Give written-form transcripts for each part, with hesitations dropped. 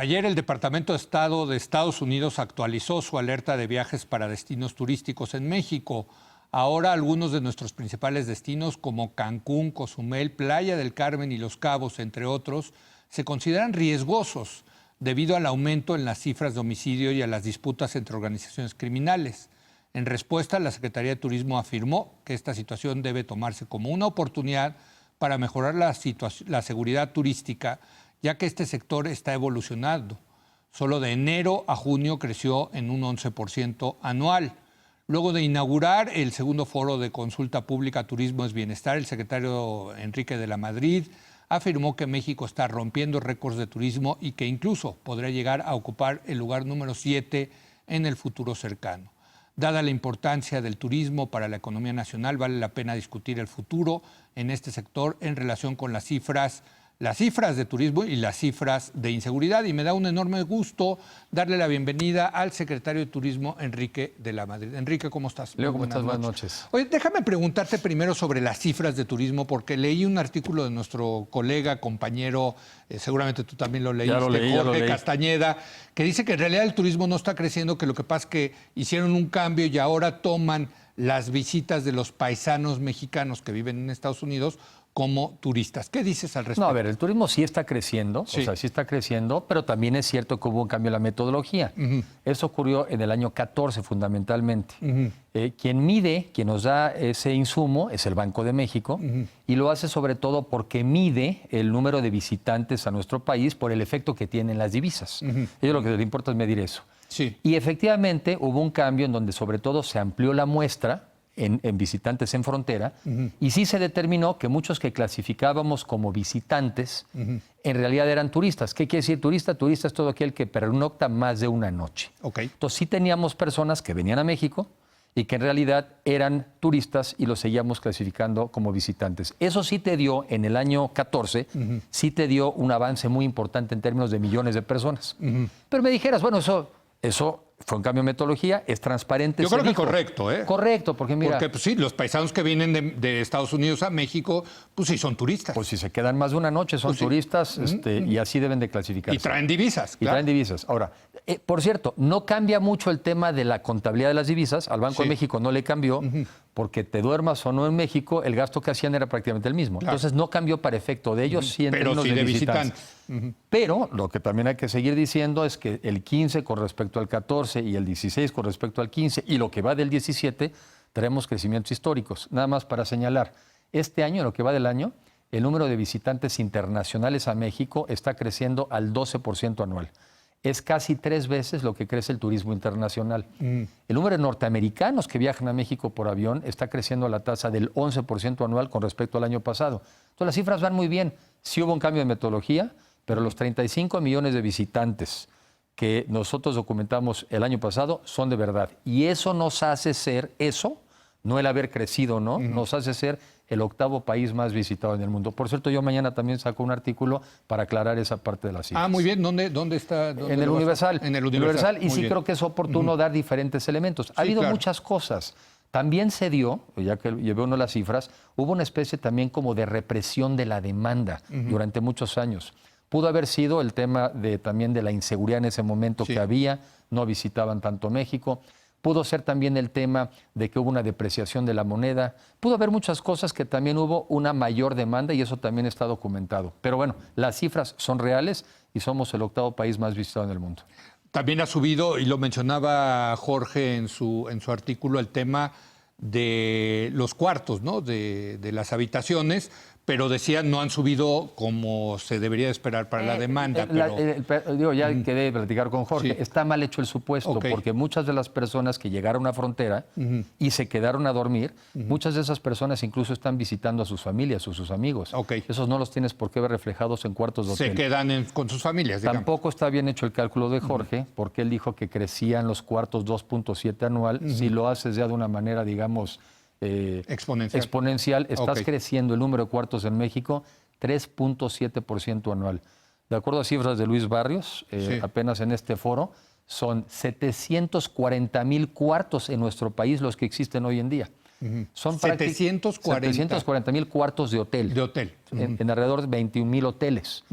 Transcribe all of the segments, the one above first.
Ayer el Departamento de Estado de Estados Unidos actualizó su alerta de viajes para destinos turísticos en México. Ahora algunos de nuestros principales destinos como Cancún, Cozumel, Playa del Carmen y Los Cabos, entre otros, se consideran riesgosos debido al aumento en las cifras de homicidio y a las disputas entre organizaciones criminales. En respuesta, la Secretaría de Turismo afirmó que esta situación debe tomarse como una oportunidad para mejorar la seguridad turística, ya que este sector está evolucionando. Solo de enero a junio creció en un 11% anual. Luego de inaugurar el segundo foro de consulta pública Turismo es Bienestar, el secretario Enrique de la Madrid afirmó que México está rompiendo récords de turismo y que incluso podría llegar a ocupar el lugar número 7 en el futuro cercano. Dada la importancia del turismo para la economía nacional, vale la pena discutir el futuro en este sector en relación con las cifras de turismo y las cifras de inseguridad. Y me da un enorme gusto darle la bienvenida al secretario de Turismo, Enrique de la Madrid. Enrique, ¿cómo estás? Leo, ¿cómo estás? Buenas noches. Oye, déjame preguntarte primero sobre las cifras de turismo, porque leí un artículo de nuestro colega, compañero, seguramente tú también lo leíste, Jorge Castañeda, que dice que en realidad el turismo no está creciendo, que lo que pasa es que hicieron un cambio y ahora toman las visitas de los paisanos mexicanos que viven en Estados Unidos como turistas. ¿Qué dices al respecto? No, a ver, el turismo sí está creciendo, sí. O sea, sí está creciendo, pero también es cierto que hubo un cambio en la metodología. Eso ocurrió en el año 14 fundamentalmente. Quien nos da ese insumo es el Banco de México y lo hace sobre todo porque mide el número de visitantes a nuestro país por el efecto que tienen las divisas. A ellos lo que les importa es medir eso. Sí. Y efectivamente hubo un cambio en donde sobre todo se amplió la muestra en visitantes en frontera, y sí se determinó que muchos que clasificábamos como visitantes en realidad eran turistas. ¿Qué quiere decir turista? Turista es todo aquel que pernocta más de una noche. Okay. Entonces sí teníamos personas que venían a México y que en realidad eran turistas y los seguíamos clasificando como visitantes. Eso sí te dio, en el año 14, sí te dio un avance muy importante en términos de millones de personas. Pero me dijeras, bueno, eso fue un cambio de metodología, es transparente. Yo creo que correcto, ¿eh? Correcto, porque mira... Porque pues, sí, los paisanos que vienen de Estados Unidos a México, pues sí son turistas. Pues si se quedan más de una noche son turistas y así deben de clasificarse. Y traen divisas, claro. Y traen divisas. Ahora, por cierto, no cambia mucho el tema de la contabilidad de las divisas. Al Banco de México no le cambió, porque te duermas o no en México, el gasto que hacían era prácticamente el mismo. Claro. Entonces no cambió para efecto de ellos, sí en términos de visitantes. Pero lo que también hay que seguir diciendo es que el 15 con respecto al 14 y el 16 con respecto al 15 y lo que va del 17, tenemos crecimientos históricos. Nada más para señalar, este año, lo que va del año, el número de visitantes internacionales a México está creciendo al 12% anual. Es casi 3 veces lo que crece el turismo internacional. El número de norteamericanos que viajan a México por avión está creciendo a la tasa del 11% anual con respecto al año pasado. Entonces las cifras van muy bien. Sí hubo un cambio de metodología, pero los 35 millones de visitantes que nosotros documentamos el año pasado son de verdad. Y eso nos hace ser, no el haber crecido, ¿no? Nos hace ser el 8º país más visitado en el mundo. Por cierto, yo mañana también saco un artículo para aclarar esa parte de las cifras. Ah, muy bien. ¿Dónde está? En el Universal. En el Universal. Y sí creo que es oportuno dar diferentes elementos. Ha habido muchas cosas. También se dio, ya que llevé uno las cifras, hubo una especie también como de represión de la demanda durante muchos años. Pudo haber sido el tema también de la inseguridad en ese momento que había, no visitaban tanto México. Pudo ser también el tema de que hubo una depreciación de la moneda. Pudo haber muchas cosas que también hubo una mayor demanda y eso también está documentado. Pero bueno, las cifras son reales y somos el 8º país más visitado en el mundo. También ha subido, y lo mencionaba Jorge en su artículo, el tema de los cuartos, ¿no? De las habitaciones, pero decían no han subido como se debería esperar para la demanda. Ya quedé de platicar con Jorge. Está mal hecho el supuesto, porque muchas de las personas que llegaron a frontera y se quedaron a dormir, muchas de esas personas incluso están visitando a sus familias o sus amigos. Esos no los tienes por qué ver reflejados en cuartos de hotel. Se quedan con sus familias, digamos. Tampoco está bien hecho el cálculo de Jorge, porque él dijo que crecían los cuartos 2.7 anual. Si lo haces ya de una manera, digamos... exponencial, estás creciendo el número de cuartos en México 3.7% anual. De acuerdo a cifras de Luis Barrios, apenas en este foro, son 740,000 cuartos en nuestro país los que existen hoy en día. Son 740 mil cuartos de hotel. de hotel. En alrededor de 21,000 hoteles.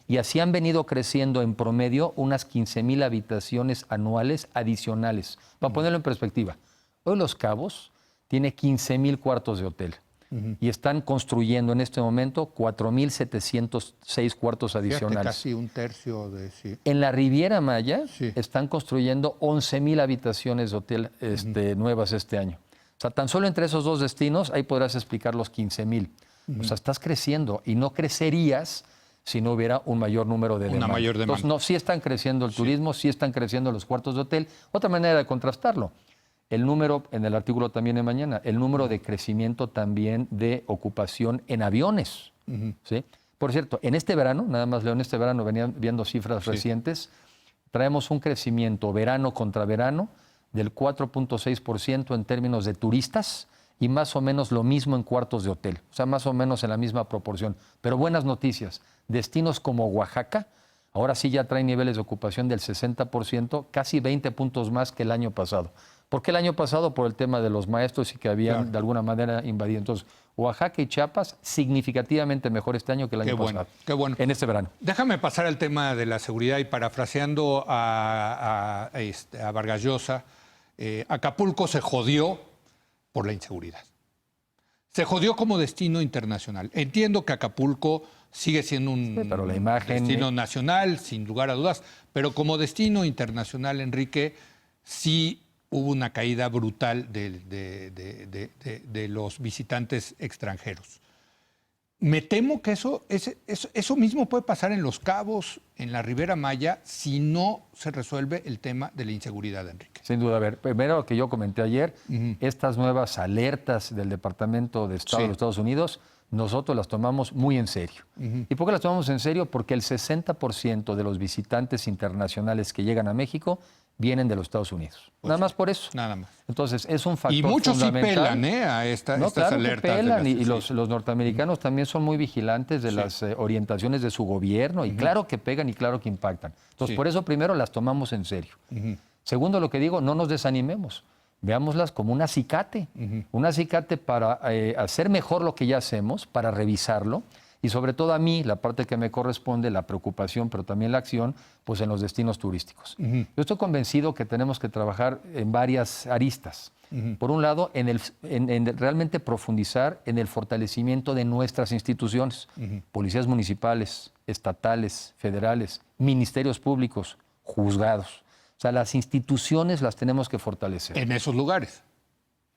Y así han venido creciendo en promedio unas 15,000 habitaciones anuales adicionales. Para ponerlo en perspectiva, hoy Los Cabos tiene 15,000 cuartos de hotel. Y están construyendo en este momento 4,706 cuartos adicionales. Fíjate, casi un tercio de... Sí. En la Riviera Maya Sí. están construyendo 11,000 habitaciones de hotel nuevas este año. O sea, tan solo entre esos dos destinos, ahí podrás explicar los 15,000. O sea, estás creciendo y no crecerías si no hubiera un mayor número de demanda. mayor demanda. Entonces, no, sí están creciendo el turismo, sí están creciendo los cuartos de hotel. Otra manera de contrastarlo, el número, en el artículo también de mañana, el número de crecimiento también de ocupación en aviones. ¿Sí? Por cierto, en este verano, nada más leo, en este verano venían viendo cifras recientes, traemos un crecimiento verano contra verano del 4,6% en términos de turistas y más o menos lo mismo en cuartos de hotel, o sea, más o menos en la misma proporción. Pero buenas noticias, destinos como Oaxaca, ahora sí ya traen niveles de ocupación del 60%, casi 20 puntos más que el año pasado. ¿Por qué el año pasado? Por el tema de los maestros y que habían de alguna manera invadido. Entonces, Oaxaca y Chiapas significativamente mejor este año que el año pasado. Qué bueno. En este verano. Déjame pasar al tema de la seguridad y parafraseando a Vargas Llosa, Acapulco se jodió por la inseguridad. Se jodió como destino internacional. Entiendo que Acapulco sigue siendo un pero la imagen, destino nacional, sin lugar a dudas, pero como destino internacional, Enrique, sí hubo una caída brutal de los visitantes extranjeros. Me temo que eso mismo puede pasar en Los Cabos, en la Riviera Maya, si no se resuelve el tema de la inseguridad, Enrique. Sin duda, a ver, primero lo que yo comenté ayer, estas nuevas alertas del Departamento de Estado de los Estados Unidos, nosotros las tomamos muy en serio. ¿Y por qué las tomamos en serio? Porque el 60% de los visitantes internacionales que llegan a México vienen de los Estados Unidos. Pues nada más por eso. Nada más. Entonces, es un factor Y muchos sí fundamental. pelan a estas Claro alertas. que pelan, y los norteamericanos también son muy vigilantes de las orientaciones de su gobierno, y claro que pegan y claro que impactan. Entonces, por eso primero las tomamos en serio. Segundo, lo que digo, no nos desanimemos. Veámoslas como un acicate. Un acicate para hacer mejor lo que ya hacemos, para revisarlo. Y sobre todo a mí, la parte que me corresponde, la preocupación, pero también la acción, pues en los destinos turísticos. Yo estoy convencido que tenemos que trabajar en varias aristas. Por un lado, en realmente profundizar en el fortalecimiento de nuestras instituciones, policías municipales, estatales, federales, ministerios públicos, juzgados. O sea, las instituciones las tenemos que fortalecer. En esos lugares.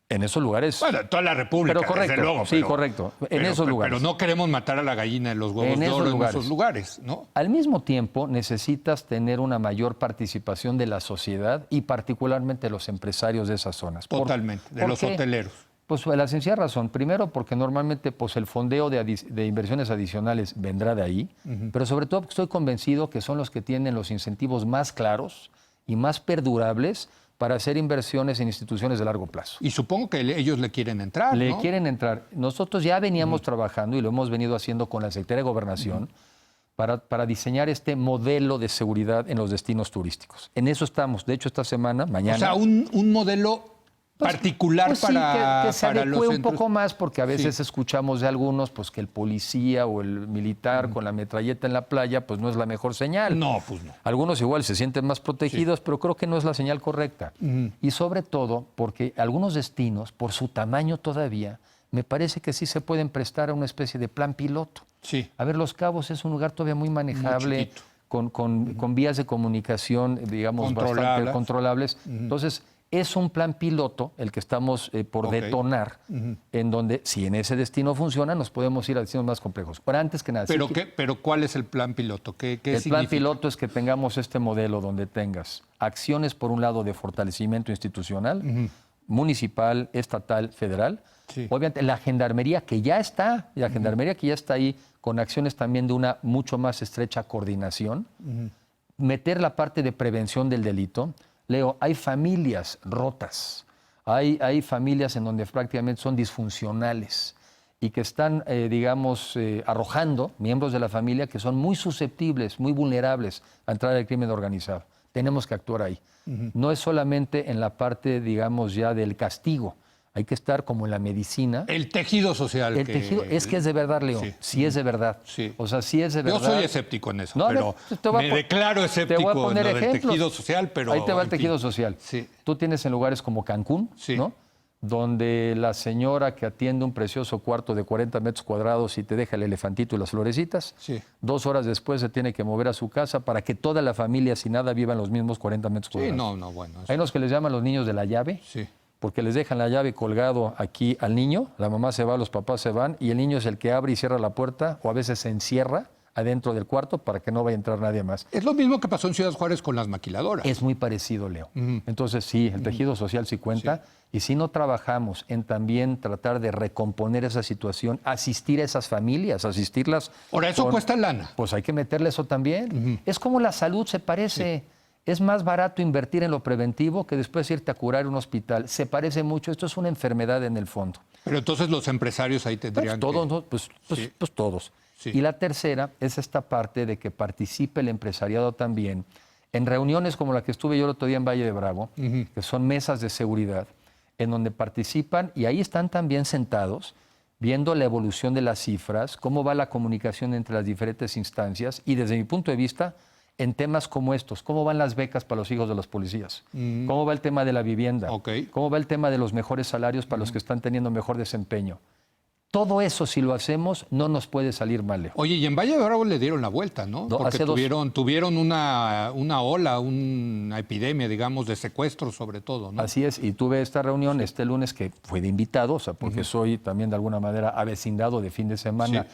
En esos lugares. Bueno, en toda la República, pero correcto, desde luego. sí, correcto. En esos lugares. Pero no queremos matar a la gallina de los huevos de oro en esos lugares, ¿no? Al mismo tiempo, necesitas tener una mayor participación de la sociedad y particularmente de los empresarios de esas zonas. Totalmente, de los hoteleros. Pues la sencilla razón. Primero, porque normalmente pues, el fondeo de inversiones adicionales vendrá de ahí, pero sobre todo porque estoy convencido que son los que tienen los incentivos más claros y más perdurables para hacer inversiones en instituciones de largo plazo. Y supongo que ellos le quieren entrar, Le quieren entrar. Nosotros ya veníamos trabajando y lo hemos venido haciendo con la Secretaría de Gobernación para diseñar este modelo de seguridad en los destinos turísticos. En eso estamos. De hecho, esta semana, mañana... O sea, un modelo particular pues para sí, que se adecue los un poco más, porque a veces escuchamos de algunos pues que el policía o el militar con la metralleta en la playa pues no es la mejor señal. No, pues no. Algunos igual se sienten más protegidos, pero creo que no es la señal correcta. Y sobre todo porque algunos destinos, por su tamaño todavía, me parece que sí se pueden prestar a una especie de plan piloto. Sí. A ver, Los Cabos es un lugar todavía muy manejable, con vías de comunicación, digamos, bastante controlables. Entonces, es un plan piloto el que estamos por detonar, en donde, si en ese destino funciona, nos podemos ir a destinos más complejos. Pero antes que nada... ¿Pero cuál es el plan piloto? ¿Qué significa? Plan piloto es que tengamos este modelo donde tengas acciones, por un lado, de fortalecimiento institucional, municipal, estatal, federal. Sí. Obviamente, la gendarmería que ya está, ahí, con acciones también de una mucho más estrecha coordinación. Meter la parte de prevención del delito. Leo, hay familias rotas, hay familias en donde prácticamente son disfuncionales y que están, arrojando miembros de la familia que son muy susceptibles, muy vulnerables a entrar al crimen organizado. Tenemos que actuar ahí. No es solamente en la parte, digamos, ya del castigo. Hay que estar como en la medicina. El tejido social. El tejido, es que es de verdad, Leo. Sí es de verdad. Sí. O sea, sí es de verdad. Yo soy escéptico en eso, No, pero me declaro escéptico en lo del tejido social, pero... Ahí te va el tejido social. Sí. Tú tienes en lugares como Cancún, Sí. ¿no? Donde la señora que atiende un precioso cuarto de 40 metros cuadrados y te deja el elefantito y las florecitas, Sí. 2 horas después se tiene que mover a su casa para que toda la familia sin nada viva en los mismos 40 metros Sí, cuadrados. no, bueno. Hay unos que les llaman los niños de la llave, Sí. porque les dejan la llave colgado aquí al niño, la mamá se va, los papás se van, y el niño es el que abre y cierra la puerta, o a veces se encierra adentro del cuarto para que no vaya a entrar nadie más. Es lo mismo que pasó en Ciudad Juárez con las maquiladoras. Es muy parecido, Leo. Entonces, sí, el tejido social sí cuenta. Y si no trabajamos en también tratar de recomponer esa situación, asistir a esas familias, asistirlas... Ahora, eso cuesta lana. Pues hay que meterle eso también. Es como la salud, se parece. Es más barato invertir en lo preventivo que después irte a curar a un hospital. Se parece mucho. Esto es una enfermedad en el fondo. Pero entonces los empresarios ahí tendrían Todos, que... ¿no? Pues todos. Sí. Y la tercera es esta parte de que participe el empresariado también en reuniones como la que estuve yo el otro día en Valle de Bravo, que son mesas de seguridad, en donde participan y ahí están también sentados viendo la evolución de las cifras, cómo va la comunicación entre las diferentes instancias y desde mi punto de vista, en temas como estos, cómo van las becas para los hijos de los policías, cómo va el tema de la vivienda, cómo va el tema de los mejores salarios para los que están teniendo mejor desempeño. Todo eso, si lo hacemos, no nos puede salir mal, Leo. Oye, y en Valle de Bravo le dieron la vuelta, ¿no? No, Porque hace tuvieron una ola, una epidemia, digamos, de secuestros sobre todo, ¿no? Así es, y tuve esta reunión este lunes que fue de invitado, o sea, porque soy también de alguna manera avecindado de fin de semana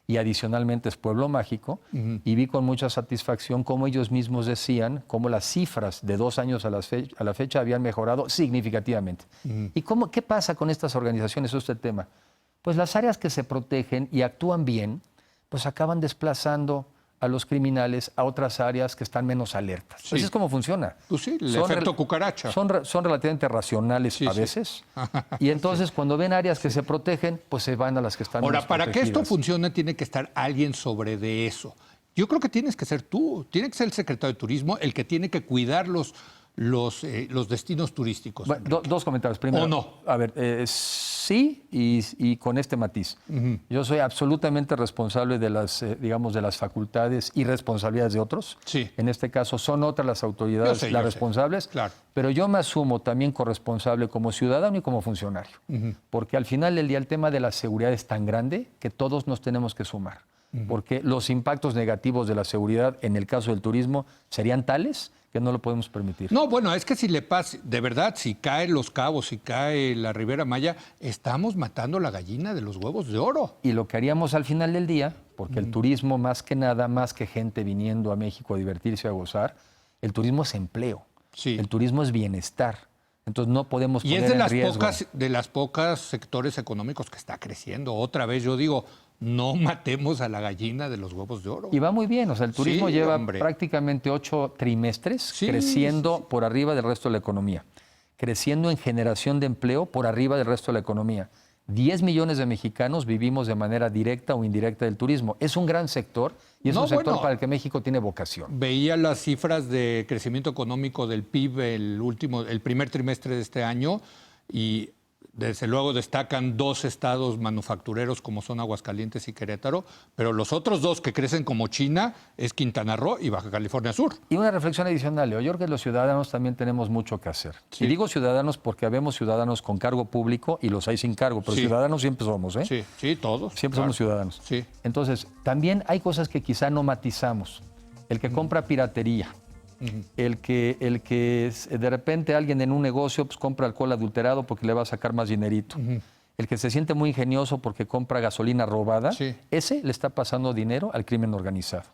y adicionalmente es Pueblo Mágico, y vi con mucha satisfacción cómo ellos mismos decían cómo las cifras de 2 años a la fecha habían mejorado significativamente. ¿Y qué pasa con estas organizaciones, este tema? Pues las áreas que se protegen y actúan bien, pues acaban desplazando a los criminales a otras áreas que están menos alertas. Así es como funciona. Pues sí, el efecto cucaracha. Son relativamente racionales a veces. Y entonces cuando ven áreas que se protegen, pues se van a las que están menos Ahora, para que protegidas. esto funcione, tiene que estar alguien sobre de eso. Yo creo que tienes que ser tú, tiene que ser el secretario de Turismo el que tiene que cuidar los destinos turísticos. Bueno, dos comentarios. Primero, ¿O no? A ver, sí y con este matiz. Yo soy absolutamente responsable de las, digamos, de las facultades y responsabilidades de otros. Sí. En este caso son otras las autoridades Yo sé, las responsables. Claro. Pero yo me asumo también corresponsable como ciudadano y como funcionario. Porque al final del día el tema de la seguridad es tan grande que todos nos tenemos que sumar. Porque los impactos negativos de la seguridad en el caso del turismo serían tales que no lo podemos permitir. No, bueno, es que si le pasa, de verdad, si caen Los Cabos, si cae la Ribera Maya, estamos matando la gallina de los huevos de oro. Y lo que haríamos al final del día, porque el turismo más que nada, más que gente viniendo a México a divertirse, a gozar, el turismo es empleo, el turismo es bienestar. Entonces no podemos poner en riesgo. De las pocas sectores económicos que está creciendo. Otra vez yo digo, no matemos a la gallina de los huevos de oro. Y va muy bien, o sea, el turismo lleva hombre. prácticamente 8 trimestres creciendo por arriba del resto de la economía, creciendo en generación de empleo por arriba del resto de la economía. 10 millones de mexicanos vivimos de manera directa o indirecta del turismo. Es un gran sector y es un sector para el que México tiene vocación. Veía las cifras de crecimiento económico del PIB el primer trimestre de este año y desde luego destacan 2 estados manufactureros como son Aguascalientes y Querétaro, pero los otros 2 que crecen como China es Quintana Roo y Baja California Sur. Y una reflexión adicional, Leo. Yo creo que los ciudadanos también tenemos mucho que hacer. Y digo ciudadanos porque habemos ciudadanos con cargo público y los hay sin cargo, pero ciudadanos siempre somos, ¿eh? Sí, todos. Siempre somos ciudadanos. Sí. Entonces, también hay cosas que quizá no matizamos. El que compra piratería, el que de repente alguien en un negocio pues, compra alcohol adulterado porque le va a sacar más dinerito. El que se siente muy ingenioso porque compra gasolina robada, ese le está pasando dinero al crimen organizado.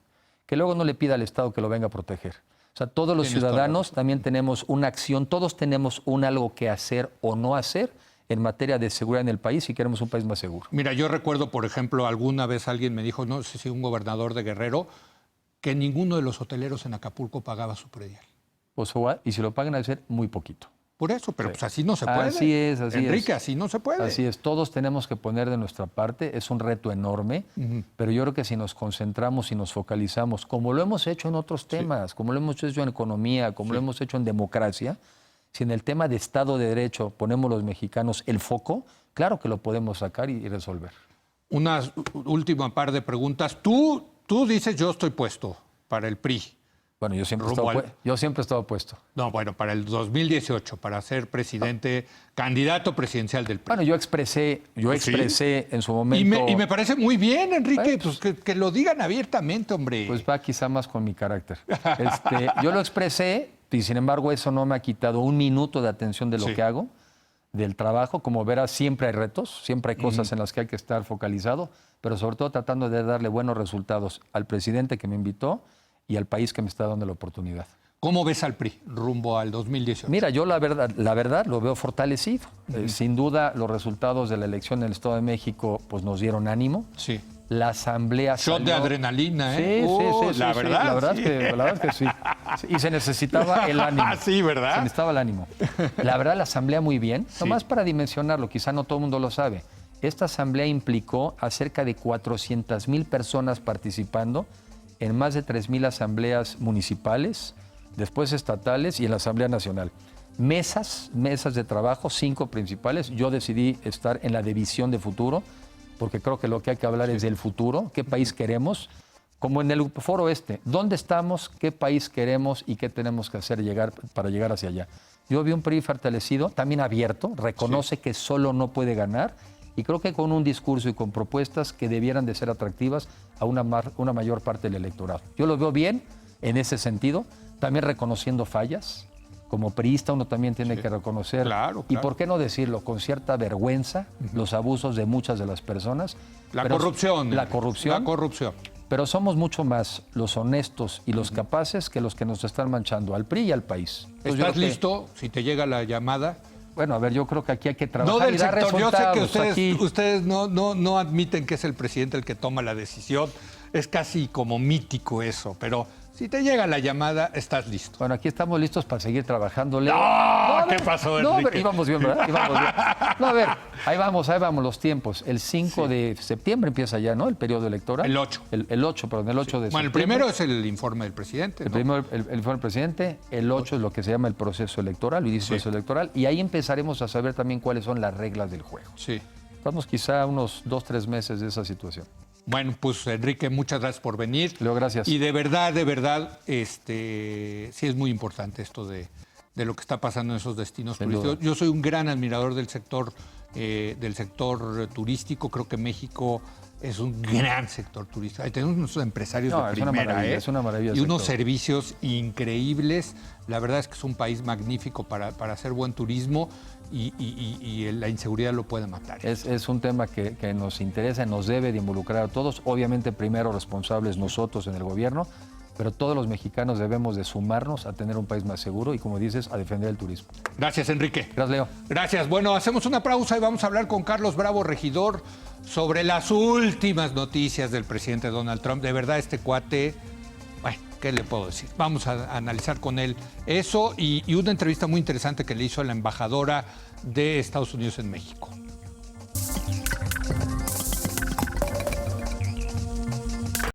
Que luego no le pida al Estado que lo venga a proteger. O sea, todos los ciudadanos también tenemos una acción, todos tenemos algo que hacer o no hacer en materia de seguridad en el país si queremos un país más seguro. Mira, yo recuerdo, por ejemplo, alguna vez alguien me dijo, no sé si un gobernador de Guerrero, que ninguno de los hoteleros en Acapulco pagaba su predial. Pues, y si lo pagan a ser muy poquito. Por eso, pero pues así no se puede. Así es, Enrique, así no se puede. Así es, todos tenemos que poner de nuestra parte, es un reto enorme, pero yo creo que si nos concentramos y nos focalizamos, como lo hemos hecho en otros temas, como lo hemos hecho en economía, como lo hemos hecho en democracia, Si en el tema de Estado de Derecho ponemos los mexicanos el foco, claro que lo podemos sacar y resolver. Una última par de preguntas. Tú dices, yo estoy puesto para el PRI. Bueno, yo siempre he estado puesto. No, bueno, para el 2018, para ser presidente, candidato presidencial del PRI. Bueno, yo expresé en su momento... Y me parece muy bien, Enrique, pues que lo digan abiertamente, hombre. Pues va quizá más con mi carácter. Yo lo expresé y sin embargo eso no me ha quitado un minuto de atención de lo que hago, del trabajo. Como verás, siempre hay retos, siempre hay cosas en las que hay que estar focalizado, pero sobre todo tratando de darle buenos resultados al presidente que me invitó y al país que me está dando la oportunidad. ¿Cómo ves al PRI rumbo al 2018? Mira, yo la verdad lo veo fortalecido. Sin duda, los resultados de la elección en el Estado de México pues, nos dieron ánimo. Sí. La asamblea Shot de adrenalina, ¿eh? Sí, la verdad es que sí. Y se necesitaba el ánimo. Sí, ¿verdad? Se necesitaba el ánimo. La verdad, la asamblea muy bien. Nomás para dimensionarlo, quizá no todo el mundo lo sabe. Esta asamblea implicó a cerca de 400,000 personas participando en más de 3,000 asambleas municipales, después estatales y en la Asamblea Nacional. Mesas de trabajo, 5 principales. Yo decidí estar en la de visión de futuro, porque creo que lo que hay que hablar es del futuro, qué país queremos, como en el foro dónde estamos, qué país queremos y qué tenemos que hacer para llegar hacia allá. Yo vi un PRI fortalecido, también abierto, reconoce que solo no puede ganar, y creo que con un discurso y con propuestas que debieran de ser atractivas a una mayor parte del electorado. Yo lo veo bien en ese sentido, también reconociendo fallas. Como priista uno también tiene que reconocer, y por qué no decirlo, con cierta vergüenza, los abusos de muchas de las personas. La corrupción. La corrupción. Pero somos mucho más los honestos y los capaces que los que nos están manchando al PRI y al país. Entonces, ¿estás listo si te llega la llamada? Bueno, a ver, yo creo que aquí hay que trabajar. No del y dar sector. Yo sé que resultados. ustedes no admiten que es el presidente el que toma la decisión. Es casi como mítico eso, pero si te llega la llamada, estás listo. Bueno, aquí estamos listos para seguir trabajando, Leo. ¿Qué pasó, Enrique? No, a ver, íbamos bien, ¿verdad? Íbamos bien. No, a ver, ahí vamos los tiempos. El 5 de septiembre empieza ya, ¿no? El periodo electoral. El 8. El 8 de septiembre. Bueno, el primero es el informe del presidente, ¿no? El primero, el informe del presidente. El 8 es lo que se llama el proceso electoral, el proceso electoral. Y ahí empezaremos a saber también cuáles son las reglas del juego. Sí. Estamos quizá unos 2-3 meses de esa situación. Bueno, pues Enrique, muchas gracias por venir. Leo, gracias. Y de verdad, sí es muy importante esto de lo que está pasando en esos destinos turísticos. Yo soy un gran admirador del sector turístico. Creo que México es un gran sector turístico. Tenemos unos empresarios de primera, es una maravilla. Y unos servicios increíbles. La verdad es que es un país magnífico para hacer buen turismo. Y la inseguridad lo puede matar. Es un tema que nos interesa, nos debe de involucrar a todos. Obviamente, primero responsables nosotros en el gobierno, pero todos los mexicanos debemos de sumarnos a tener un país más seguro y, como dices, a defender el turismo. Gracias, Enrique. Gracias, Leo. Gracias. Bueno, hacemos una pausa y vamos a hablar con Carlos Bravo, regidor, sobre las últimas noticias del presidente Donald Trump. De verdad, este cuate... Bueno, ¿qué le puedo decir? Vamos a analizar con él eso y una entrevista muy interesante que le hizo a la embajadora de Estados Unidos en México.